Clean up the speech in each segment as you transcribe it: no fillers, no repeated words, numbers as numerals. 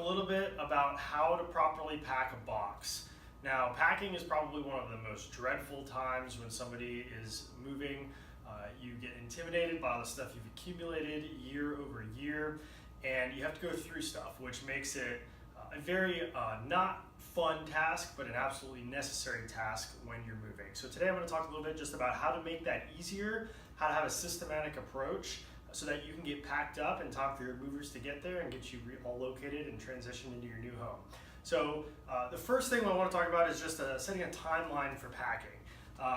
a little bit about how to properly pack a box. Now, packing is probably one of the most dreadful times when somebody is moving. You get intimidated by all the stuff you've accumulated year over year, and you have to go through stuff, which makes it a very not fun task, but an absolutely necessary task when you're moving. So today I'm going to talk a little bit just about how to make that easier, how to have a systematic approach so that you can get packed up in time for your movers to get there and get you all located and transitioned into your new home. So the first thing I want to talk about is just setting a timeline for packing.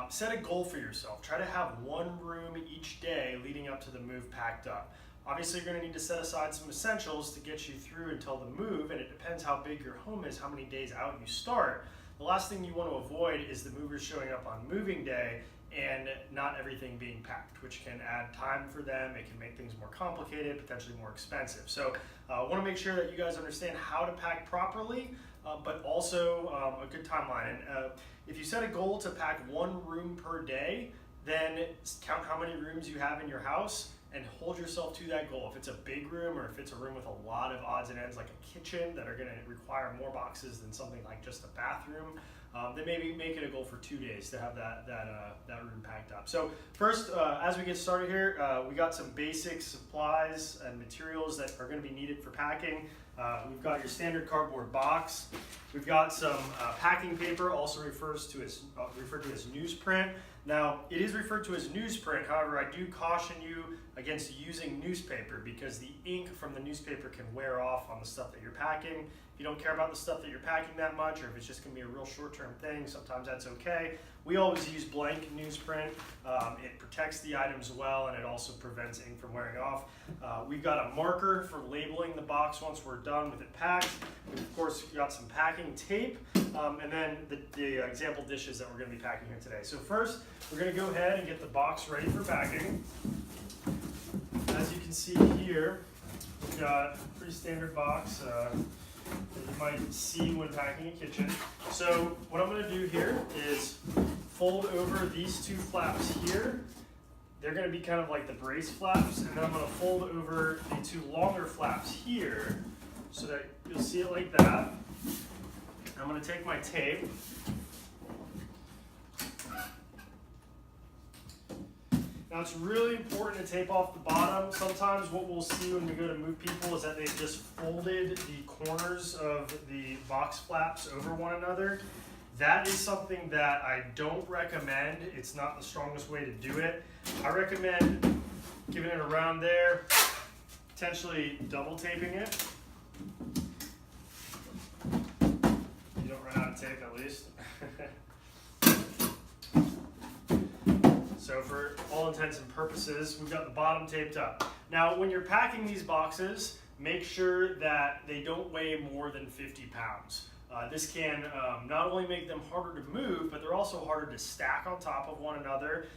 Set a goal for yourself. Try to have one room each day leading up to the move packed up. Obviously, you're going to need to set aside some essentials to get you through until the move, and it depends how big your home is, how many days out you start. The last thing you want to avoid is the movers showing up on moving day and not everything being packed, which can add time for them. It can make things more complicated, potentially more expensive. So I want to make sure that you guys understand how to pack properly, but also a good timeline. And if you set a goal to pack one room per day, then count how many rooms you have in your house and hold yourself to that goal. If it's a big room or if it's a room with a lot of odds and ends like a kitchen that are going to require more boxes than something like just a bathroom, then maybe make it a goal for 2 days to have that room packed up. So first, as we get started here, we got some basic supplies and materials that are going to be needed for packing. We've got your standard cardboard box. We've got some packing paper, also referred to as newsprint. Now, it is referred to as newsprint. However, I do caution you against using newspaper because the ink from the newspaper can wear off on the stuff that you're packing. If you don't care about the stuff that you're packing that much, or if it's just going to be a real short-term thing, sometimes that's okay. We always use blank newsprint. It protects the items well, and it also prevents ink from wearing off. We've got a marker for labeling the box once we're done with it packed. We've, of course, got some packing tape, and then the example dishes that we're going to be packing here today. So first, we're going to go ahead and get the box ready for packing. As you can see here, we've got a pretty standard box that you might see when packing a kitchen. So what I'm going to do here is fold over these two flaps here. They're going to be kind of like the brace flaps, and then I'm going to fold over the two longer flaps here so that you'll see it like that. I'm going to take my tape. Now it's really important to tape off the bottom. Sometimes what we'll see when we go to move people is that they've just folded the corners of the box flaps over one another. That is something that I don't recommend. It's not the strongest way to do it. I recommend giving it around there, potentially double taping it. You don't run out of tape at least. So for all intents and purposes, we've got the bottom taped up. Now, when you're packing these boxes, make sure that they don't weigh more than 50 pounds. This can not only make them harder to move, but they're also harder to stack on top of one another.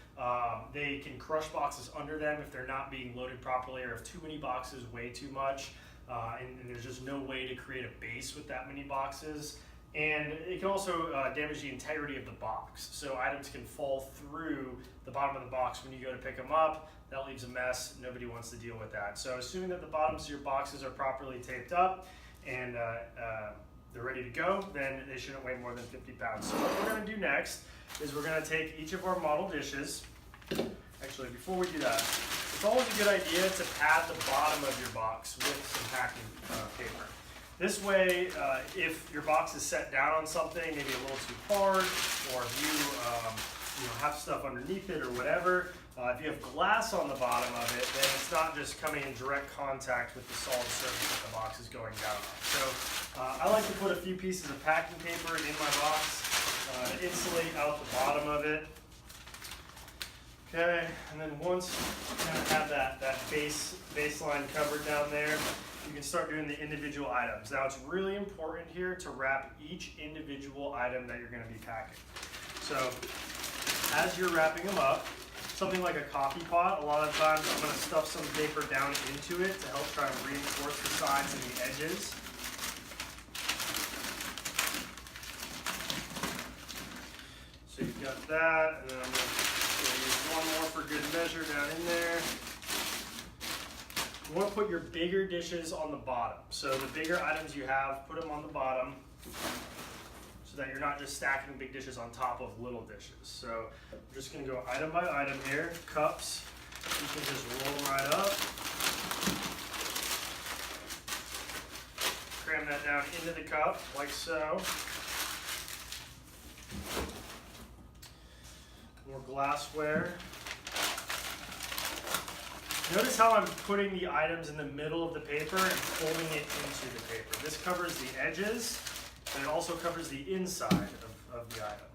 They can crush boxes under them if they're not being loaded properly, or if too many boxes weigh too much, and there's just no way to create a base with that many boxes. And it can also damage the integrity of the box. So items can fall through the bottom of the box when you go to pick them up. That leaves a mess. Nobody wants to deal with that. So assuming that the bottoms of your boxes are properly taped up and they're ready to go, then they shouldn't weigh more than 50 pounds. So what we're going to do next is we're going to take each of our model dishes. Actually, before we do that, it's always a good idea to pad the bottom of your box with some packing paper. This way, if your box is set down on something, maybe a little too hard, or if you have stuff underneath it or whatever, if you have glass on the bottom of it, then it's not just coming in direct contact with the solid surface that the box is going down on. So I like to put a few pieces of packing paper in my box to insulate out the bottom of it. Okay, and then once you kind of have that baseline covered down there, you can start doing the individual items. Now it's really important here to wrap each individual item that you're going to be packing. So as you're wrapping them up, something like a coffee pot, a lot of times I'm going to stuff some paper down into it to help try and reinforce the sides and the edges. So you've got that, and then I'm going to use one more for good measure down in there. You want to put your bigger dishes on the bottom. So the bigger items you have, put them on the bottom so that you're not just stacking big dishes on top of little dishes. So I'm just going to go item by item here. Cups, you can just roll them right up. Cram that down into the cup, like so. More glassware. Notice how I'm putting the items in the middle of the paper and folding it into the paper. This covers the edges, and it also covers the inside of the item.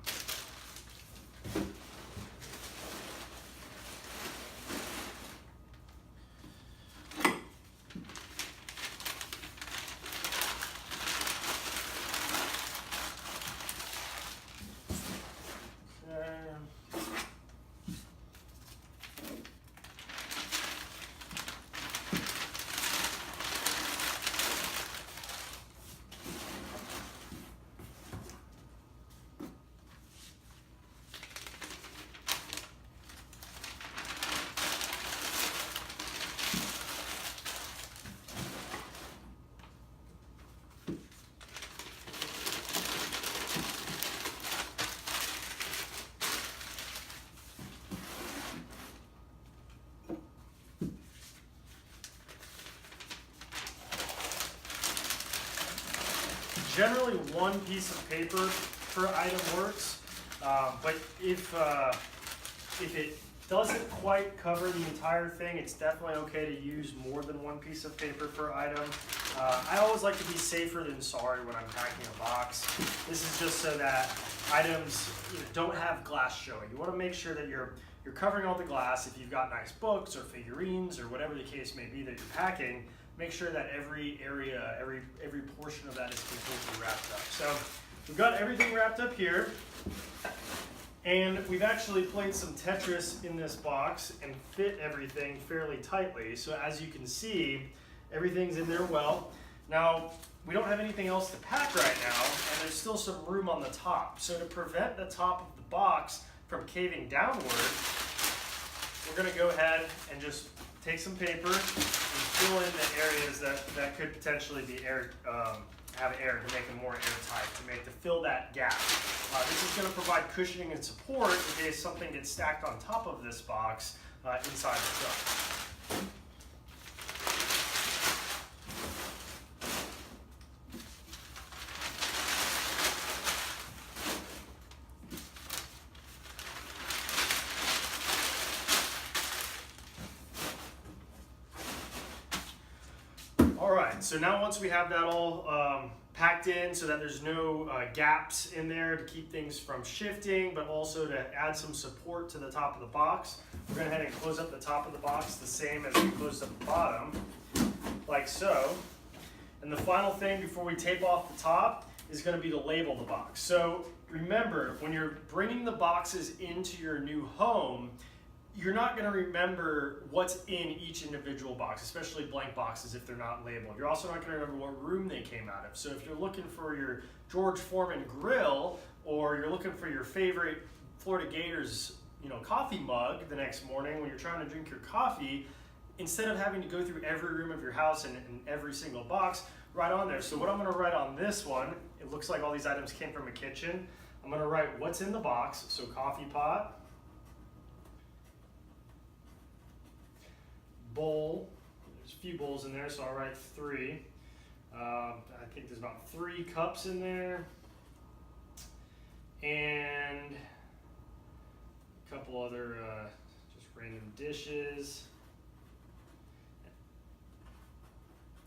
Generally, one piece of paper per item works, but if it doesn't quite cover the entire thing, it's definitely okay to use more than one piece of paper per item. I always like to be safer than sorry when I'm packing a box. This is just so that items don't have glass showing. You want to make sure that you're covering all the glass. If you've got nice books or figurines or whatever the case may be that you're packing, make sure that every area, every portion of that is completely wrapped up. So we've got everything wrapped up here, and we've actually played some Tetris in this box and fit everything fairly tightly. So as you can see, everything's in there well. Now, we don't have anything else to pack right now, and there's still some room on the top. So to prevent the top of the box from caving downward, we're gonna go ahead and just take some paper and fill in the areas that could potentially be have air to make them more airtight, to fill that gap. This is going to provide cushioning and support in case something gets stacked on top of this box inside the truck. So now once we have that all packed in so that there's no gaps in there to keep things from shifting, but also to add some support to the top of the box, we're going to go ahead and close up the top of the box the same as we closed up the bottom, like so. And the final thing before we tape off the top is going to be to label the box. So remember, when you're bringing the boxes into your new home, you're not going to remember what's in each individual box, especially blank boxes if they're not labeled. You're also not going to remember what room they came out of. So if you're looking for your George Foreman grill, or you're looking for your favorite Florida Gators, coffee mug the next morning when you're trying to drink your coffee, instead of having to go through every room of your house and every single box, write on there. So what I'm going to write on this one, it looks like all these items came from a kitchen. I'm going to write what's in the box. So coffee pot, bowl, there's a few bowls in there, so I'll write 3. I think there's about 3 cups in there, and a couple other just random dishes.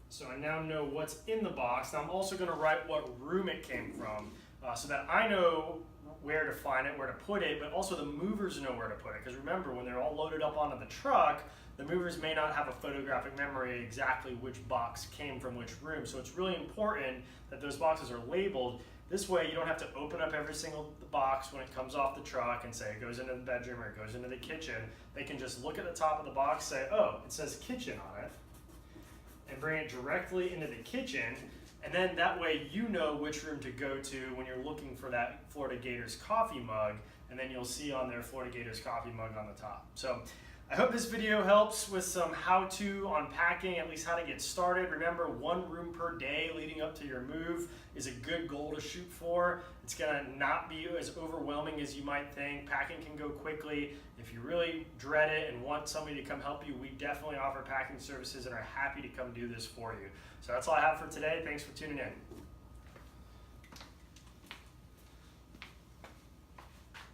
So I now know what's in the box. Now I'm also going to write what room it came from, so that I know where to find it, where to put it, but also the movers know where to put it. Because remember, when they're all loaded up onto the truck, the movers may not have a photographic memory exactly which box came from which room. So it's really important that those boxes are labeled. This way you don't have to open up every single box when it comes off the truck and say it goes into the bedroom or it goes into the kitchen. They can just look at the top of the box, say, oh, it says kitchen on it, and bring it directly into the kitchen. And then that way you know which room to go to when you're looking for that Florida Gators coffee mug, and then you'll see on there Florida Gators coffee mug on the top. So I hope this video helps with some how-to on packing, at least how to get started. Remember, 1 room per day leading up to your move is a good goal to shoot for. It's gonna not be as overwhelming as you might think. Packing can go quickly. If you really dread it and want somebody to come help you, we definitely offer packing services and are happy to come do this for you. So that's all I have for today. Thanks for tuning in.